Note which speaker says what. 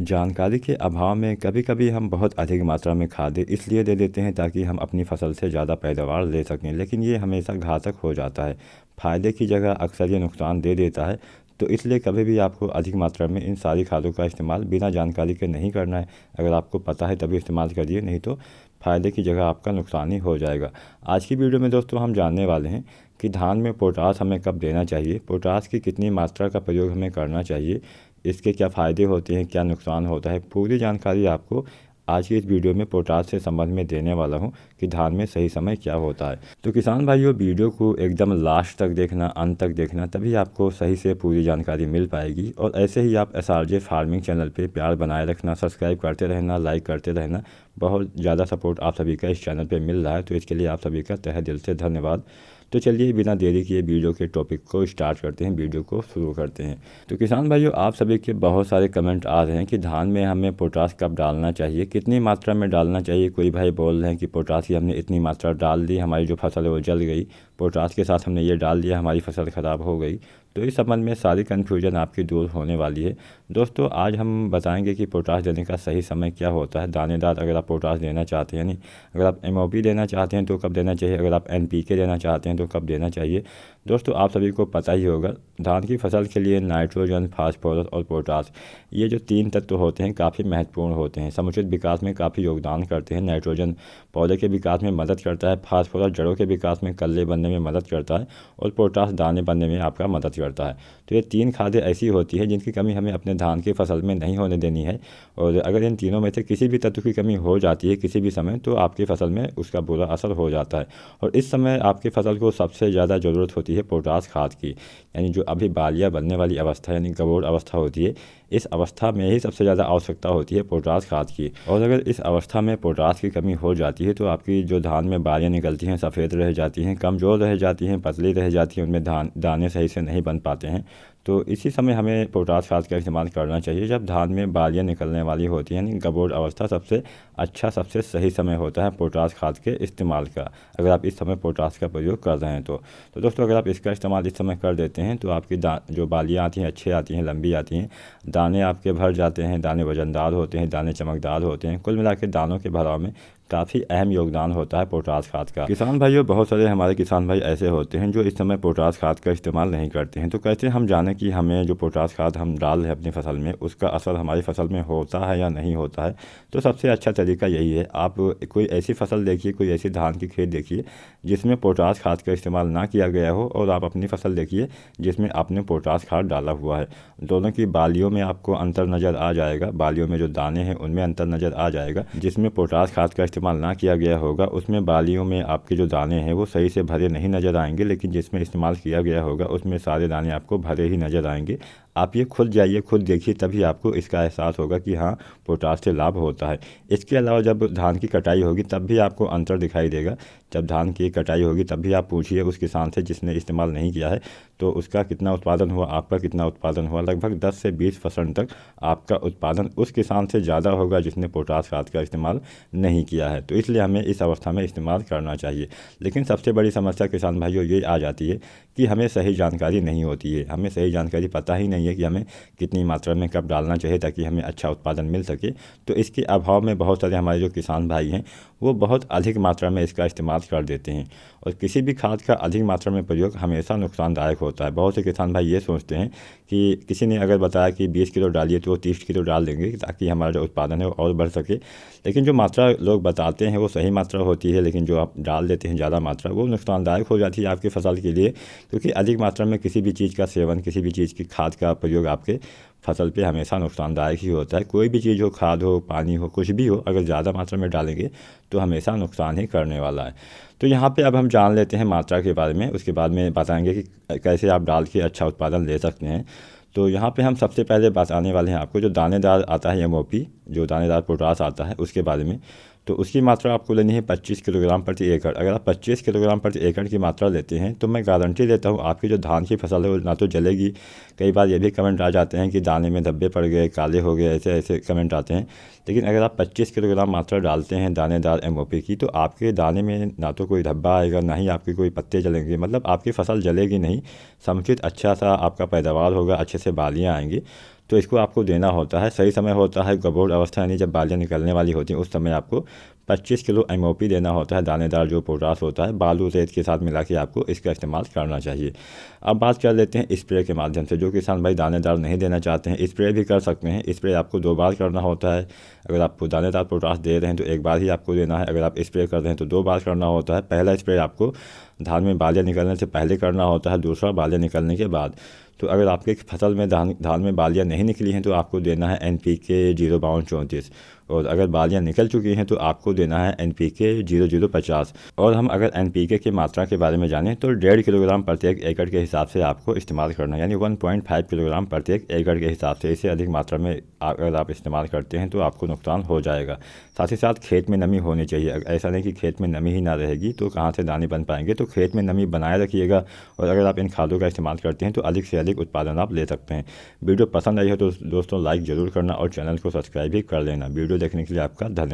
Speaker 1: जानकारी के अभाव में कभी कभी हम बहुत अधिक मात्रा में खाद इसलिए दे देते हैं ताकि हम अपनी फसल से ज़्यादा पैदावार ले सकें, लेकिन ये हमेशा घातक हो जाता है। फ़ायदे की जगह अक्सर ये नुकसान दे देता है। तो इसलिए कभी भी आपको अधिक मात्रा में इन सारी खादों का इस्तेमाल बिना जानकारी के नहीं करना है। अगर आपको पता है तभी इस्तेमाल करिए, नहीं तो फ़ायदे की जगह आपका नुकसान ही हो जाएगा। आज की वीडियो में दोस्तों हम जानने वाले हैं कि धान में पोटास हमें कब देना चाहिए, पोटास की कितनी मात्रा का प्रयोग हमें करना चाहिए, इसके क्या फ़ायदे होते हैं, क्या नुकसान होता है। पूरी जानकारी आपको आज की इस वीडियो में पोटास से संबंध में देने वाला हूं कि धान में सही समय क्या होता है। तो किसान भाइयों, वीडियो को एकदम लास्ट तक देखना, अंत तक देखना, तभी आपको सही से पूरी जानकारी मिल पाएगी। और ऐसे ही आप SRJ फार्मिंग चैनल पे प्यार बनाए रखना, सब्सक्राइब करते रहना, लाइक करते रहना। बहुत ज़्यादा सपोर्ट आप सभी का इस चैनल पर मिल रहा है, तो इसके लिए आप सभी का तहे दिल से धन्यवाद। तो चलिए बिना देरी किए वीडियो के टॉपिक को स्टार्ट करते हैं, वीडियो को शुरू करते हैं। तो किसान भाइयों, आप सभी के बहुत सारे कमेंट आ रहे हैं कि धान में हमें पोटास कब डालना चाहिए, कितनी मात्रा में डालना चाहिए। कोई भाई बोल रहे हैं कि पोटास की हमने इतनी मात्रा डाल दी, हमारी जो फसल है वो जल गई, पोटास के साथ हमने ये डाल दिया, हमारी फसल ख़राब हो गई। तो इस संबंध में सारी कन्फ्यूजन आपकी दूर होने वाली है। दोस्तों, आज हम बताएंगे कि पोटास देने का सही समय क्या होता है। दानेदार अगर आप पोटास देना चाहते हैं, नहीं अगर आप MOP देना चाहते हैं तो कब देना चाहिए, अगर आप NPK देना चाहते हैं तो कब देना चाहिए। दोस्तों, आप सभी को पता ही होगा, धान की फसल के लिए नाइट्रोजन, फास्फोरस और पोटास, ये जो 3 तत्व होते हैं काफ़ी महत्वपूर्ण होते हैं। समुचित विकास में काफ़ी योगदान करते हैं। नाइट्रोजन पौधे के विकास में मदद करता है, फास्फोरस जड़ों के विकास में, कल्ले बनने में मदद करता है, और पोटास दाने बनने में आपका मदद करता है। तो ये 3 खादें ऐसी होती है जिनकी कमी हमें अपने धान की फसल में नहीं होने देनी है। और अगर इन तीनों में से किसी भी तत्व की कमी हो जाती है किसी भी समय, तो आपकी फसल में उसका बुरा असर हो जाता है। और इस समय आपकी फसल को सबसे ज़्यादा ज़रूरत होती है पोटास खाद की। यानी जो अभी बालियाँ बनने वाली अवस्था यानी गबोड़ अवस्था होती है, इस अवस्था में ही सबसे ज़्यादा आवश्यकता होती है पोटास खाद की। और अगर इस अवस्था में पोटास की कमी हो जाती है तो आपकी जो धान में बालियाँ निकलती हैं सफ़ेद रह जाती हैं, कमज़ोर रह जाती हैं, पतली रह जाती हैं, उनमें दाने सही से नहीं बन पाते हैं। तो इसी समय हमें पोटास खाद का इस्तेमाल करना चाहिए जब धान में बालियाँ निकलने वाली होती हैं, यानी गबोड़ अवस्था। सबसे अच्छा, सबसे सही समय होता है पोटास खाद के इस्तेमाल का, अगर आप इस समय पोटास का प्रयोग कर रहे हैं तो दोस्तों, अगर आप इसका इस्तेमाल इस समय कर देते हैं तो आपकी जो बालियाँ आती हैं अच्छी आती हैं, लंबी आती हैं, दाने आपके भर जाते हैं, दाने वजनदार होते हैं, दाने चमकदार होते हैं। कुल मिला के दानों के भराव में काफ़ी अहम योगदान होता है पोटास खाद का। किसान भाइयों, बहुत सारे हमारे किसान भाई ऐसे होते हैं जो इस समय पोटास खाद का इस्तेमाल नहीं करते हैं। तो कैसे हम जानें कि हमें जो पोटास खाद हम डाल रहे हैं अपनी फसल में, उसका असर हमारी फसल में होता है या नहीं होता है। तो सबसे अच्छा तरीका यही है, आप कोई ऐसी फसल देखिए, कोई ऐसी धान की खेत देखिए जिसमें पोटास खाद का इस्तेमाल ना किया गया हो, और आप अपनी फसल देखिए जिसमें आपने पोटास खाद डाला हुआ है। दोनों की बालियों में आपको अंतर नज़र आ जाएगा, बालियों में जो दाने हैं उनमें अंतर नज़र आ जाएगा। जिसमें पोटास खाद का इस्तेमाल ना किया गया होगा उसमें बालियों में आपके जो दाने हैं वो सही से भरे नहीं नज़र आएंगे, लेकिन जिसमें इस्तेमाल किया गया होगा उसमें सारे दाने आपको भरे ही नज़र आएंगे। आप ये खुद जाइए, खुद देखिए, तभी आपको इसका एहसास होगा कि हाँ, पोटास से लाभ होता है। इसके अलावा जब धान की कटाई होगी तब भी आपको अंतर दिखाई देगा। जब धान की कटाई होगी तब भी आप पूछिए उस किसान से जिसने इस्तेमाल नहीं किया है, तो उसका कितना उत्पादन हुआ, आपका कितना उत्पादन हुआ। लगभग 10 से 20% तक आपका उत्पादन उस किसान से ज़्यादा होगा जिसने पोटास खाद का इस्तेमाल नहीं किया है। तो इसलिए हमें इस अवस्था में इस्तेमाल करना चाहिए। लेकिन सबसे बड़ी समस्या किसान भाइयों ये आ जाती है कि हमें सही जानकारी नहीं होती है, हमें सही जानकारी पता ही नहीं है कि हमें कितनी मात्रा में कब डालना चाहिए ताकि हमें अच्छा उत्पादन मिल सके। तो इसके अभाव में बहुत सारे हमारे जो किसान भाई हैं वो बहुत अधिक मात्रा में इसका इस्तेमाल कर देते हैं। और किसी भी खाद का अधिक मात्रा में प्रयोग हमेशा नुकसानदायक होता है। बहुत से किसान भाई ये सोचते हैं कि किसी ने अगर बताया कि 20 किलो डालिए तो वो 30 किलो डाल देंगे ताकि हमारा जो उत्पादन है वो और बढ़ सके। लेकिन जो मात्रा लोग बताते हैं वो सही मात्रा होती है, लेकिन जो आप डाल देते हैं ज़्यादा मात्रा, वो नुकसानदायक हो जाती है आपकी फसल के लिए। क्योंकि अधिक मात्रा में किसी भी चीज़ का सेवन, किसी भी चीज़ की खाद का प्रयोग आपके फसल पे हमेशा नुकसानदायक ही होता है। कोई भी चीज़ हो, खाद हो, पानी हो, कुछ भी हो, अगर ज़्यादा मात्रा में डालेंगे तो हमेशा नुकसान ही करने वाला है। तो यहाँ पे अब हम जान लेते हैं मात्रा के बारे में, उसके बाद में बताएंगे कि कैसे आप डाल के अच्छा उत्पादन ले सकते हैं। तो यहाँ पे हम सबसे पहले बताने वाले हैं आपको जो दानेदार आता है MOP, जो दानेदार पोटास आता है उसके बारे में। तो उसकी मात्रा आपको लेनी है 25 किलोग्राम प्रति एकड़। अगर आप 25 किलोग्राम प्रति एकड़ की मात्रा लेते हैं तो मैं गारंटी देता हूँ आपकी जो धान की फसल है वो ना तो जलेगी। कई बार ये भी कमेंट आ जाते हैं कि दाने में धब्बे पड़ गए, काले हो गए, ऐसे ऐसे कमेंट आते हैं। लेकिन अगर आप 25 किलोग्राम मात्रा डालते हैं दानेदार MOP की, तो आपके दाने में ना तो कोई धब्बा आएगा, ना ही आपके कोई पत्ते जलेंगे, मतलब आपकी फसल जलेगी नहीं। समुचित अच्छा सा आपका पैदावार होगा, अच्छे से बालियाँ आएंगी। तो इसको आपको देना होता है। सही समय होता है गबोर अवस्था, यानी जब बालियाँ निकलने वाली होती हैं उस समय आपको 25 किलो MOP देना होता है। दानेदार जो पोटास होता है बालू रेत के साथ मिला के आपको इसका इस्तेमाल करना चाहिए। अब बात कर लेते हैं स्प्रे के माध्यम से। जो किसान भाई दानेदार नहीं देना चाहते हैं स्प्रे भी कर सकते हैं। स्प्रे आपको 2 बार करना होता है। अगर आप दानेदार पोटास दे रहे हैं तो 1 बार ही आपको देना है। अगर आप स्प्रे कर रहे हैं तो 2 बार करना होता है। पहला स्प्रे आपको धान में बालियाँ निकलने से पहले करना होता है, दूसरा बालियाँ निकलने के बाद। तो अगर आपकी फसल में धान में बालियाँ नहीं निकली हैं तो आपको देना है NPK 05234, और अगर बालियाँ निकल चुकी हैं तो आपको देना है NPK 0050। और हम अगर NPK की मात्रा के बारे में जानें तो 1.5 किलोग्राम प्रत्येक एकड़ के हिसाब से आपको इस्तेमाल करना है, यानी 1.5 किलोग्राम प्रत्येक एकड़ के हिसाब से। इससे अधिक मात्रा में अगर आप इस्तेमाल करते हैं तो आपको नुकसान हो जाएगा। साथ ही साथ खेत में नमी होनी चाहिए। ऐसा नहीं कि खेत में नमी ही ना रहेगी तो कहाँ से दाने बन पाएंगे। तो खेत में नमी बनाए रखिएगा, और अगर आप इन खादों का इस्तेमाल करते हैं तो अधिक से अधिक उत्पादन आप ले सकते हैं। वीडियो पसंद आई हो तो दोस्तों लाइक ज़रूर करना और चैनल को सब्सक्राइब भी कर लेना। वीडियो देखने के लिए आपका धन्यवाद।